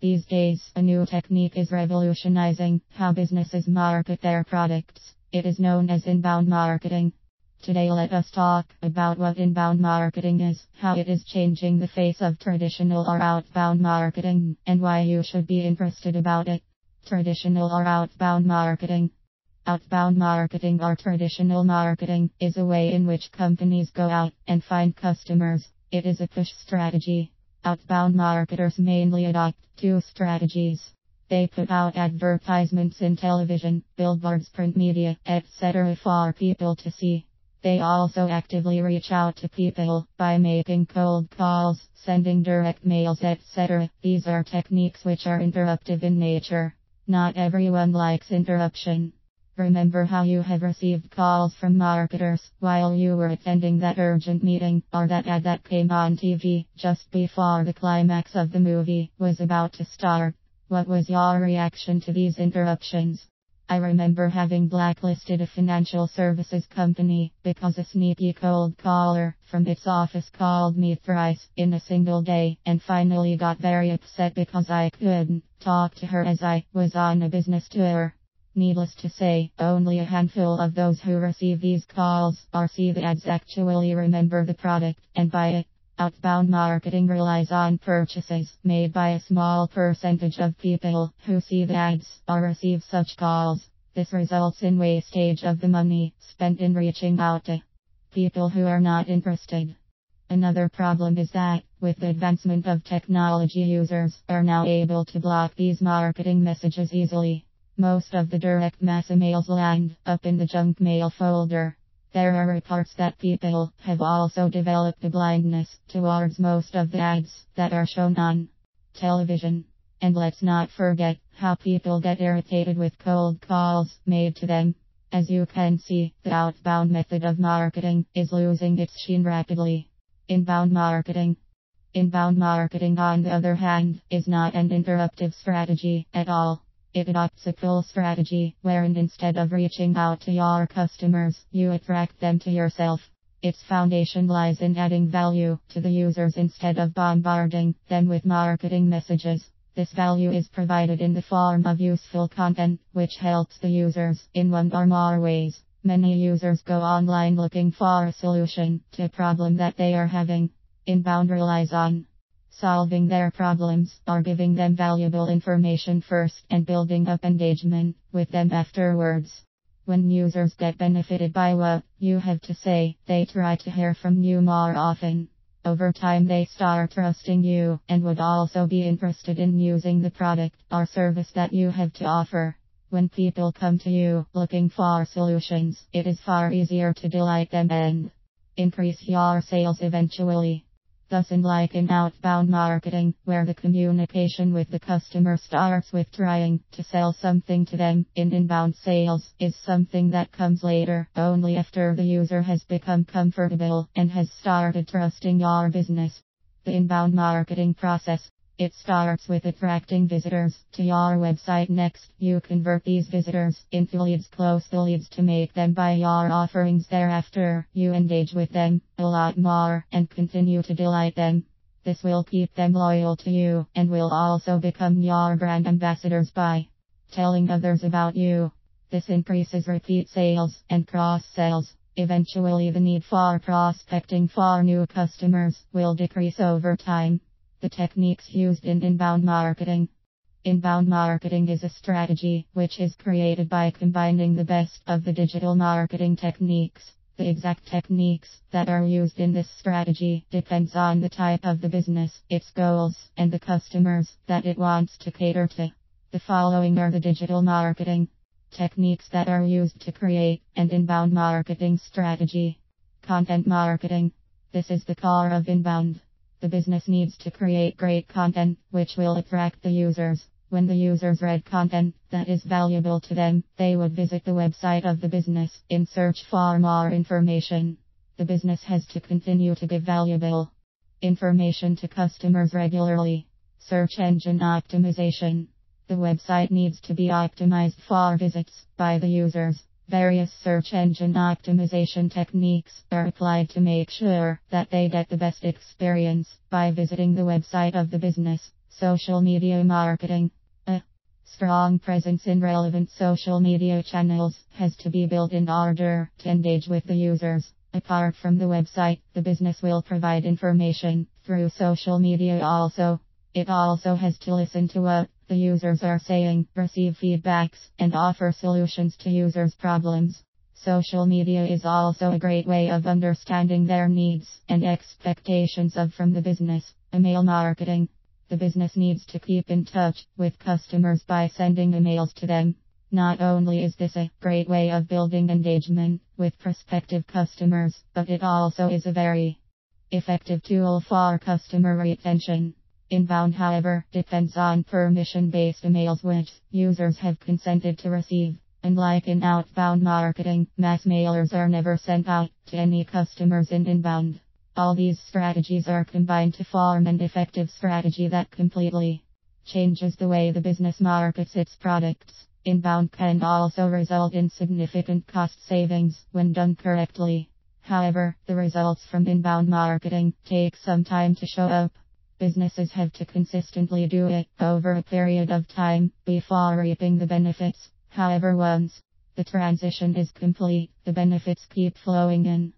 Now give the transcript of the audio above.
These days, a new technique is revolutionizing how businesses market their products. It is known as inbound marketing. Today, let us talk about what inbound marketing is, how it is changing the face of traditional or outbound marketing, and why you should be interested about it. Traditional or outbound marketing. Outbound marketing or traditional marketing is a way in which companies go out and find customers. It is a push strategy. Outbound marketers mainly adopt two strategies. They put out advertisements in television, billboards, print media, etc. for people to see. They also actively reach out to people by making cold calls, sending direct mails, etc. These are techniques which are interruptive in nature. Not everyone likes interruption. Remember how you have received calls from marketers while you were attending that urgent meeting or that ad that came on TV just before the climax of the movie was about to start. What was your reaction to these interruptions? I remember having blacklisted a financial services company because a sneaky cold caller from its office called me thrice in a single day and finally got very upset because I couldn't talk to her as I was on a business tour. Needless to say, only a handful of those who receive these calls or see the ads actually remember the product and buy it. Outbound marketing relies on purchases made by a small percentage of people who see the ads or receive such calls. This results in wastage of the money spent in reaching out to people who are not interested. Another problem is that, with the advancement of technology, users are now able to block these marketing messages easily. Most of the direct mass emails land up in the junk mail folder. There are reports that people have also developed a blindness towards most of the ads that are shown on television. And let's not forget how people get irritated with cold calls made to them. As you can see, the outbound method of marketing is losing its sheen rapidly. Inbound marketing. Inbound marketing, on the other hand, is not an interruptive strategy at all. It adopts a pull strategy, wherein instead of reaching out to your customers, you attract them to yourself. Its foundation lies in adding value to the users instead of bombarding them with marketing messages. This value is provided in the form of useful content, which helps the users in one or more ways. Many users go online looking for a solution to a problem that they are having. Inbound relies on solving their problems or giving them valuable information first and building up engagement with them afterwards. When users get benefited by what you have to say, they try to hear from you more often. Over time, they start trusting you and would also be interested in using the product or service that you have to offer. When people come to you looking for solutions, it is far easier to delight them and increase your sales eventually. Thus, unlike in outbound marketing, where the communication with the customer starts with trying to sell something to them, inbound sales is something that comes later, only after the user has become comfortable and has started trusting your business. The inbound marketing process. It starts with attracting visitors to your website. Next, you convert these visitors into leads, close the leads to make them buy your offerings. Thereafter, you engage with them a lot more and continue to delight them. This will keep them loyal to you and will also become your brand ambassadors by telling others about you. This increases repeat sales and cross sales. Eventually, the need for prospecting for new customers will decrease over time. The techniques used in inbound marketing. Inbound marketing is a strategy which is created by combining the best of the digital marketing techniques. The exact techniques that are used in this strategy depends on the type of the business, its goals, and the customers that it wants to cater to. The following are the digital marketing techniques that are used to create an inbound marketing strategy. Content marketing. This is the core of inbound. The business needs to create great content, which will attract the users. When the users read content that is valuable to them, they would visit the website of the business in search for more information. The business has to continue to give valuable information to customers regularly. Search engine optimization. The website needs to be optimized for visits by the users. Various search engine optimization techniques are applied to make sure that they get the best experience by visiting the website of the business. Social media marketing. A strong presence in relevant social media channels has to be built in order to engage with the users. Apart from the website, the business will provide information through social media also. It also has to listen to what the users are saying, receive feedbacks, and offer solutions to users' problems. Social media is also a great way of understanding their needs and expectations from the business. Email marketing. The business needs to keep in touch with customers by sending emails to them. Not only is this a great way of building engagement with prospective customers, but it also is a very effective tool for customer retention. Inbound, however, depends on permission-based emails which users have consented to receive. Unlike in outbound marketing, mass mailers are never sent out to any customers in inbound. All these strategies are combined to form an effective strategy that completely changes the way the business markets its products. Inbound can also result in significant cost savings when done correctly. However, the results from inbound marketing take some time to show up. Businesses have to consistently do it over a period of time before reaping the benefits. However, once the transition is complete, the benefits keep flowing in.